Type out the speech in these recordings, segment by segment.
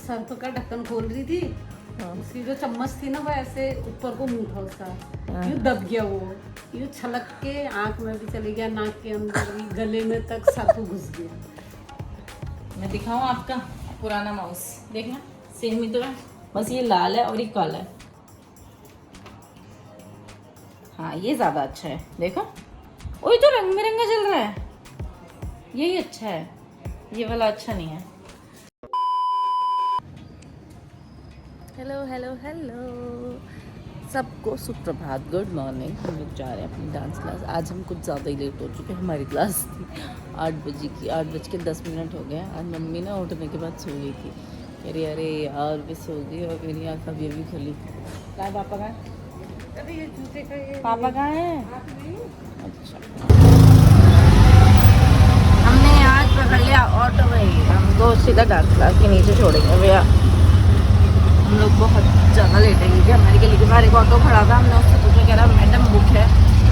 Surf का ढक्कन खोल रही थी, उसकी जो चम्मच थी ना वो ऐसे ऊपर को मुंह था उसका, यूँ दब गया वो, यूँ छलक के आँख में भी चली गया, नाक के अंदर भी, गले में तक सर्फ घुस गया। मैं दिखाऊं आपका पुराना माउस, देखना सेम ही तो है, बस ये लाल है और ये काला है। हाँ ये ज़्यादा अच्छा है, देखो वही तो रंग बिरंगा चल रहा है, यही अच्छा है, ये वाला अच्छा नहीं है। हेलो हेलो हेलो सबको सुप्रभात, गुड मॉर्निंग। हम लोग जा रहे हैं अपनी डांस क्लास। आज हम कुछ ज़्यादा ही लेट हो चुके हैं, हमारी क्लास थी 8 बजे की, 8:10 हो गए। आज मम्मी ना उठने के बाद सो गई थी, कह रही अरे यार भी सो गई और मेरी आँख अभी अभी खुली। कहाँ पापा कहाँ है? अरे ये जूते का ये पापा कहाँ है? अच्छा हमने आज पकड़ लिया ऑटो में ही, हमको सीधा डांस क्लास के नीचे छोड़ेंगे भैया। हम लोग बहुत ज़्यादा लेट है क्योंकि हमारी गली के बाहर एक ऑटो खड़ा था, हमने उससे पूछा, कह रहा मैडम बुक है।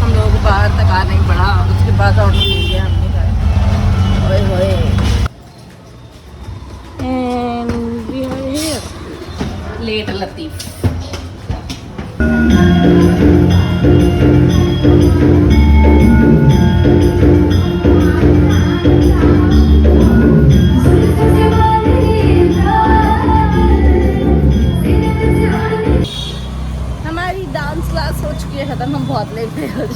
हम लोगों को बाहर तक आना ही पड़ा, उसके बाद ऑटो ले लिया हमने। ओए होए and we are here late Latif. खत्म, हम बहुत लेट थे आज।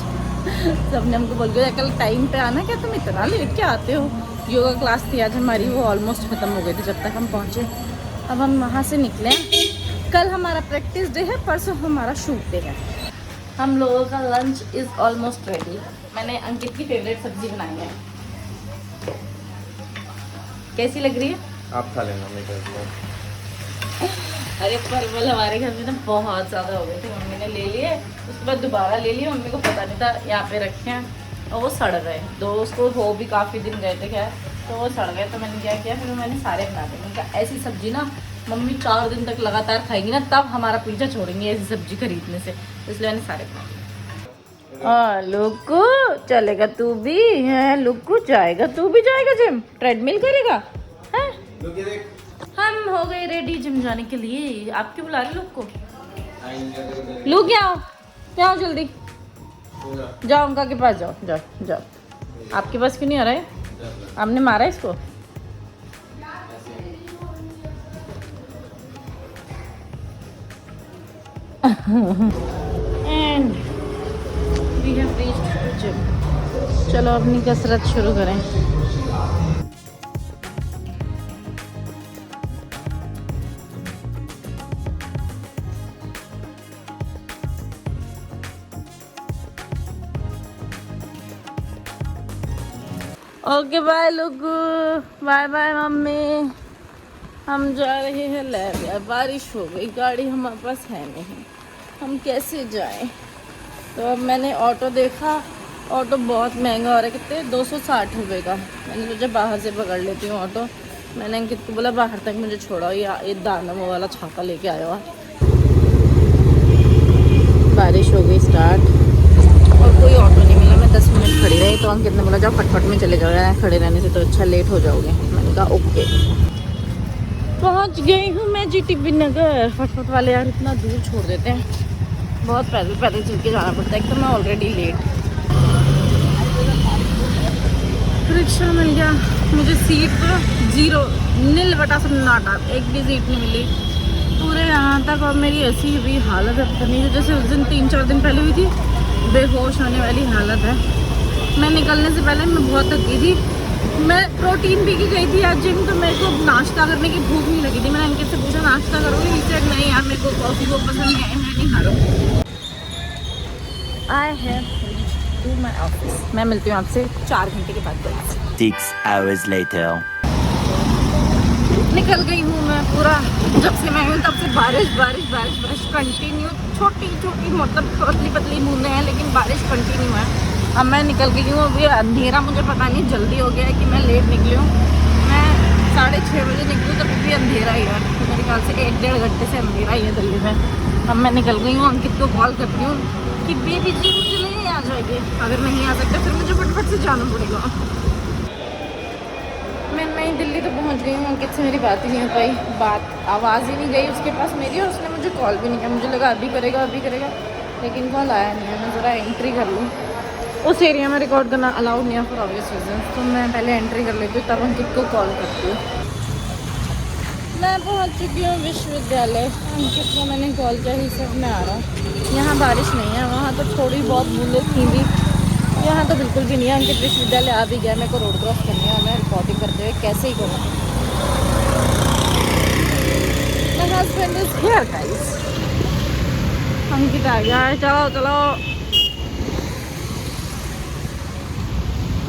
सबने हमको बोल के कल टाइम पे आना, क्या तुम इतना लेट क्या आते हो। योगा क्लास थी आज हमारी, वो ऑलमोस्ट ख़त्म हो गई थी जब तक हम पहुँचे। अब हम वहाँ से निकले, कल हमारा प्रैक्टिस डे है, परसों हमारा शूट डे है। हम लोगों का लंच इज़ ऑलमोस्ट रेडी। मैंने अंकित की फेवरेट सब्जी बनाई है, कैसी लग रही है? आप खा लेना, मैं कर दूँगा। अरे परवल हमारे घर में ना बहुत ज़्यादा हो गए थे, मम्मी ने ले लिए, उसके बाद दोबारा ले लिए, मम्मी को पता नहीं था यहाँ पे रखे हैं और वो सड़ गए। दोस्त को हो भी काफ़ी दिन गए थे क्या, तो वो सड़ गए। तो मैंने क्या किया, फिर मैंने सारे बना दिए। मैंने कहा ऐसी सब्जी ना मम्मी 4 दिन तक लगातार खाएंगी ना, तब हमारा पीछा छोड़ेंगे ऐसी सब्जी खरीदने से, इसलिए मैंने सारे बना दिए। लुक्कू चलेगा तू भी है, लुक्कू जाएगा, तू भी जाएगा जिम, ट्रेडमिल करेगा है? हम हो गए रेडी जिम जाने के लिए। आप क्यों बुला रहे लोग को? लोग क्या आओ जल्दी जाओ, उनका के पास जाओ, जाओ जाओ। आपके पास क्यों नहीं आ रहा है? आपने मारा है इसको? And we have reached gym. चलो अपनी कसरत शुरू करें। ओके बाय लुगू, बाय बाय मम्मी। हम जा रहे हैं लैब। यार बारिश हो गई, गाड़ी हमारे पास है नहीं, हम कैसे जाएं? तो अब मैंने ऑटो देखा, ऑटो बहुत महंगा हो रहा है, कितने 260 रुपये का। मैंने सोचा बाहर से पकड़ लेती हूँ ऑटो। मैंने अंकित को बोला बाहर तक मुझे छोड़ाओ, ये दानव वाला छाता लेके आया हुआ। बारिश हो गई स्टार्ट और कोई ऑटो नहीं मिला। मैं 10 मिनट खड़ी रही तो अंकित ने बोला जाओ फटफट में चले जाओ, यार खड़े रहने से तो अच्छा लेट हो जाओगे। मैंने कहा ओके। पहुंच गई हूँ मैं जीटीबी नगर। फटफट वाले यार इतना दूर छोड़ देते हैं, बहुत पैदल पैदल चल के जाना पड़ता है। एक तो मैं ऑलरेडी लेट। रिक्शा मिल गया मुझे, सीट 0 नील बटा सन्नाटा, एक भी सीट नहीं मिली पूरे यहाँ तक। और मेरी ऐसी भी हालत है पता नहीं, जैसे उस दिन 3-4 दिन पहले हुई थी, बेहोश होने वाली हालत है। मैं निकलने से पहले मैं बहुत थकी थी, मैं प्रोटीन पी के गई थी आज जिम, तो मेरे को नाश्ता करने की भूख नहीं लगी थी। मैंने अंकित से पूछा नाश्ता करोगे, इसे नहीं यार मेरे को कॉफ़ी को पसंद है, मैं नहीं खा रहा हूँ। I have to my office. मैं मिलती हूँ आपसे 4 घंटे के बाद। 6 hours later. निकल गई हूँ मैं पूरा, जब से मैं हूँ तब से बारिश बारिश बारिश बारिश कंटिन्यू। छोटी छोटी मतलब पतली पतली बूंदें हैं, लेकिन बारिश कंटिन्यू है। अब मैं निकल गई हूँ, अभी अंधेरा मुझे पता नहीं जल्दी हो गया है कि मैं लेट निकली हूँ। मैं 6:30 बजे निकलूँ तब भी अंधेरा ही है, मेरे ख्याल से 1-1.5 घंटे से अंधेरा ही है दिल्ली में। अब मैं निकल गई हूँ, अंकित को कॉल करती हूँ कि बेबी जी मुझे नहीं आ जाएगी, अगर नहीं आ सकता फिर मुझे फटफट से जाना पड़ेगा। मैं नई दिल्ली तो पहुंच गई हूँ। अंकित से मेरी बात ही नहीं हो पाई, आवाज़ ही नहीं गई उसके पास मेरी, और उसने मुझे कॉल भी नहीं किया। मुझे लगा अभी करेगा, लेकिन कॉल आया नहीं है। मैं ज़रा एंट्री कर लूँ। उस एरिया में रिकॉर्ड करना अलाउड नहीं है फॉर ऑब्वियस रीजन, तो मैं पहले एंट्री कर लेती हूँ, तब अंकित को कॉल करती हूँ। मैं पहुँच चुकी हूँ विश्वविद्यालय। अंकित को मैंने कॉल किया, ही सब मैं आ रहा हूँ। यहाँ बारिश नहीं है, वहाँ तो थोड़ी बहुत बूंदें थी भी, यहाँ तो बिल्कुल भी नहीं है। अंकित विश्वविद्यालय आ भी गया, मेरे को रोड क्रॉस करनी है, मैं रिकॉर्डिंग करते हुए कैसे ही करूँ। My husband is here guys. Ankit आ गया है, चलो चलो।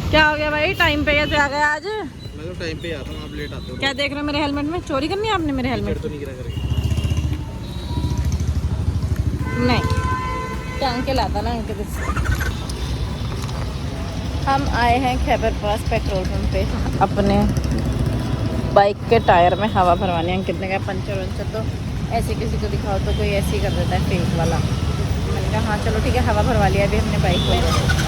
क्या हो गया भाई, टाइम पे कैसे आ गया आज? मैं तो टाइम पे आता हूँ, आप लेट आते हो। क्या देख रहे हो मेरे हेलमेट में? चोरी करनी है आपने मेरे हेलमेट? तो नहीं गिरा करके। नहीं, टांग के लाता ना अंकित इससे। हम आए हैं खैबर पास पेट्रोल पंप पे अपने बाइक के टायर में हवा भरवाने। अंकित ने कहा पंचर तो ऐसे किसी को दिखाओ तो कोई ऐसे ही कर देता है फेक वाला। मैंने कहा हाँ चलो ठीक है, हवा भरवा लिया अभी हमने बाइक में।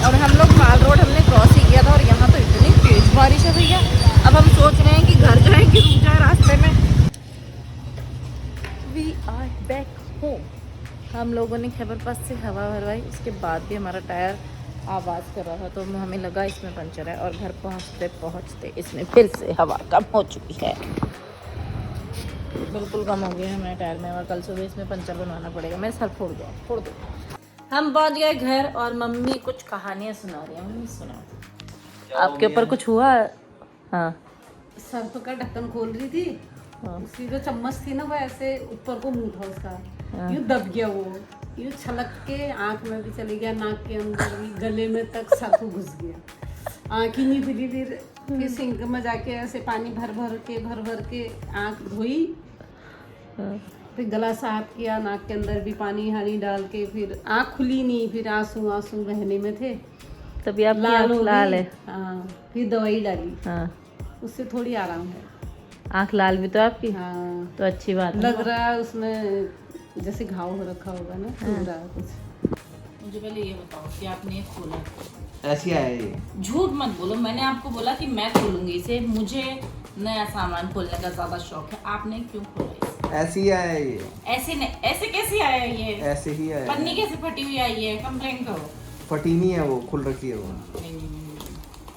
और हम लोग माल रोड हमने क्रॉस ही किया था, और यहाँ तो इतनी तेज बारिश है भैया। अब हम सोच रहे हैं कि घर जाएं कि रुक जाए रास्ते में। We are back home. हम लोगों ने खैबर पास से हवा भरवाई, उसके बाद भी हमारा टायर आवाज़ कर रहा था, तो हमें लगा इसमें पंचर है। और घर पहुंचते पहुंचते इसमें फिर से हवा कम हो चुकी है, बिल्कुल कम हो गई है हमारे टायर में। और कल सुबह इसमें पंचर बनवाना पड़ेगा। मेरे सर फोड़ दो। हम पहुंच गए घर और मम्मी कुछ कहानियाँ सुना रही है। मम्मी सुना, आपके ऊपर कुछ हुआ? हाँ, सर्फ का ढक्कन खोल रही थी, उसकी जो चम्मच थी ना वो ऐसे ऊपर को मुंह था उसका, यूं दब गया वो, यूं छलक के आंख में भी चली गया, नाक के अंदर भी, गले में तक साथू घुस गया। आंख ही नहीं खुली। फिर सिंक में जाके ऐसे पानी भर भर के आंख धोई, फिर गला साफ किया, नाक के अंदर भी पानी हानी डाल के, फिर आंख खुली नहीं, फिर आंसू बहने में थे, तभी आप लाल हो लाल गई। है। हाँ, फिर दवाई डाली, हाँ, उससे थोड़ी आराम है। आँख लाल भी तो आपकी? हाँ, तो अच्छी बात है। लग रहा है उसमें जैसे घाव हो रखा होगा ना, लग रहा है कुछ। मुझे पहले ये बताओ कि आपने ये खोला, ऐसी आया ये। झूठ मत बोलो। मैंने आपको बोला कि मैं खोलूंगी इसे, मुझे नया सामान खोलने का ज्यादा शौक है। आपने क्यों खोला इसे? ऐसी ही आया ये। ऐसे नहीं, ऐसे कैसे आया ये? ऐसे ही आया। पन्नी कैसे फटी हुई आई है? कंप्लेन करो। फटी नहीं है वो, खुल रखी है वो। नहीं,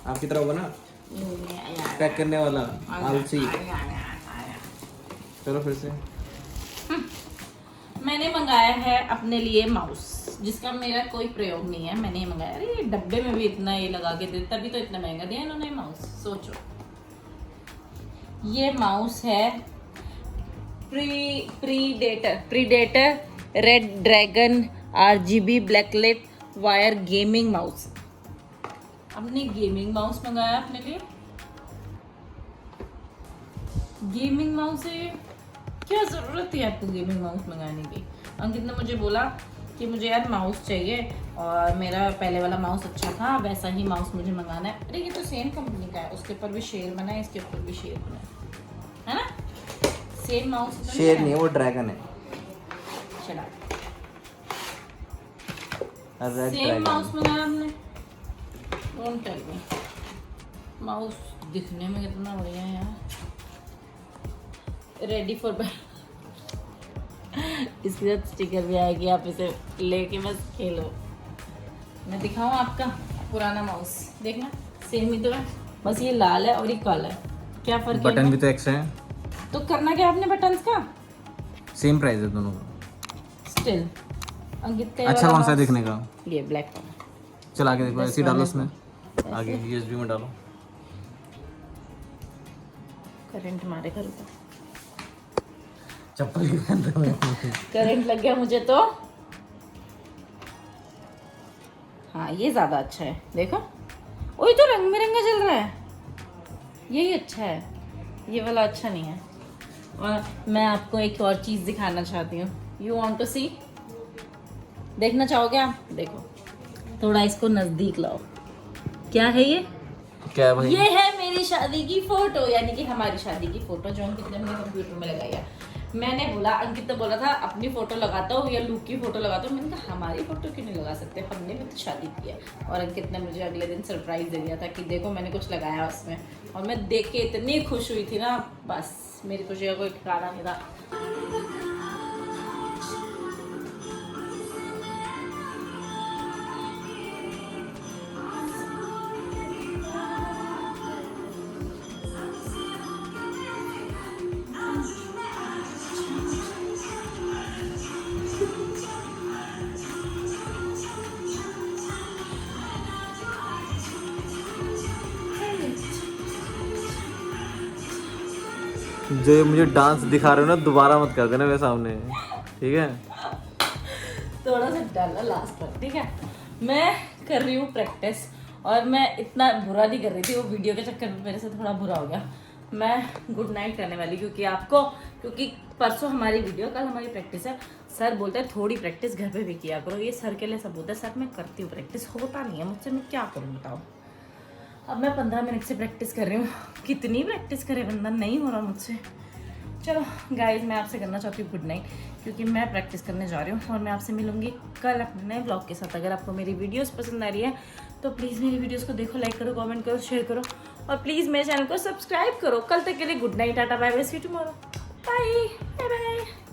आपकी तरह होगा ना, आया। पैक करने वाला आलसी। चलो फिर से। मैंने मंगाया है अपने लिए माउस, जिसका मेरा कोई प्रयोग नहीं है। मैंने ये मंगाया। अरे ये डब्बे में भी इतना ये लगा के दे, तभी तो इतना महंगा दिया इन्होंने माउस। सोचो, ये माउस है predator red dragon RGB backlit wire gaming mouse. हमने गेमिंग माउस मंगाया अपने लिए। गेमिंग माउस है, क्या ज़रूरत है आपको गेमिंग माउस मंगाने की? अंकित ने मुझे बोला कि मुझे यार माउस चाहिए, और मेरा पहले वाला माउस अच्छा था, वैसा ही माउस मुझे मंगाना है। अरे ये तो सेम कंपनी का है, उसके ऊपर भी शेर बना है, इसके ऊपर भी शेर बना है ना? सेम माउस तो शेर नहीं है वो, ड्रैगन है। चला, रेड सेम ड्रैगन। माउस मंगाया हमने। Don't tell me. माउस दिखने में कितना बढ़िया है यार। रेडी फॉर इसके साथ स्टिकर भी आएगी, आप इसे लेके बस खेलो। मैं दिखाऊं आपका पुराना माउस, देखना सेम ही तो है, बस ये लाल है और ये काला है। क्या फर्क है? बटन भी तो एक्स है। तो करना क्या आपने बटन्स का? सेम प्राइस है दोनों का। स्टिल अंकित का अच्छा कौन सा है दिखने का? ये ब्लैक वाला। चला के देखो, ऐसे ही डालो उसमें, ऐसे? आगे USB में डालो। करंट मारे घर ऊपर, चप्पल क्यों पहन रहे हो? करंट लग गया मुझे तो। हाँ ये ज़्यादा अच्छा है, देखो वही तो रंग बिरंगा चल रहा है, यही अच्छा है, ये वाला अच्छा नहीं है। और मैं आपको एक और चीज़ दिखाना चाहती हूँ। यू वांट टू सी? देखना चाहोगे आप? देखो, थोड़ा इसको नज़दीक लाओ। क्या है ये? क्या है भाई? ये है मेरी शादी की फोटो, यानी कि हमारी शादी की फोटो जो अंकित ने अपने कंप्यूटर में लगाई है। मैंने बोला, अंकित ने बोला था अपनी फोटो लगाता हूँ या लुक की फोटो लगाता हूँ। मैंने कहा हमारी फोटो क्यों नहीं लगा सकते, हमने भी तो शादी की है। और अंकित ने मुझे अगले दिन सरप्राइज दे दिया था कि देखो मैंने कुछ लगाया उसमें, और मैं देख के इतनी खुश हुई थी ना, बस मेरी खुशी का कोई ठिकाना नहीं था। जो ये मुझे डांस दिखा रहे हो ना, दोबारा मत कर देना मेरे सामने, ठीक है? थोड़ा सा डाला लास्ट पर, ठीक है? मैं कर रही हूँ प्रैक्टिस, और मैं इतना बुरा नहीं कर रही थी, वो वीडियो के चक्कर में मेरे से थोड़ा बुरा हो गया। मैं गुड नाइट करने वाली क्योंकि परसों हमारी वीडियो, कल हमारी प्रैक्टिस है। सर बोलते हैं थोड़ी प्रैक्टिस घर पे भी किया करो, ये सर के लिए सब होता है। सर मैं करती हूँ प्रैक्टिस, होता नहीं है मुझसे, मैं क्या करूँ बताओ। अब मैं 15 मिनट से प्रैक्टिस कर रही हूँ, कितनी प्रैक्टिस करे बंदा, नहीं हो रहा मुझसे। चलो गाइज, मैं आपसे करना चाहती हूँ गुड नाइट, क्योंकि मैं प्रैक्टिस करने जा रही हूँ, और मैं आपसे मिलूंगी कल अपने नए ब्लॉग के साथ। अगर आपको मेरी वीडियोस पसंद आ रही है तो प्लीज़ मेरी वीडियोस को देखो, लाइक करो, कमेंट करो, शेयर करो, और प्लीज़ मेरे चैनल को सब्सक्राइब करो। कल तक के लिए good night, tata bye bye, see you tomorrow, bye bye.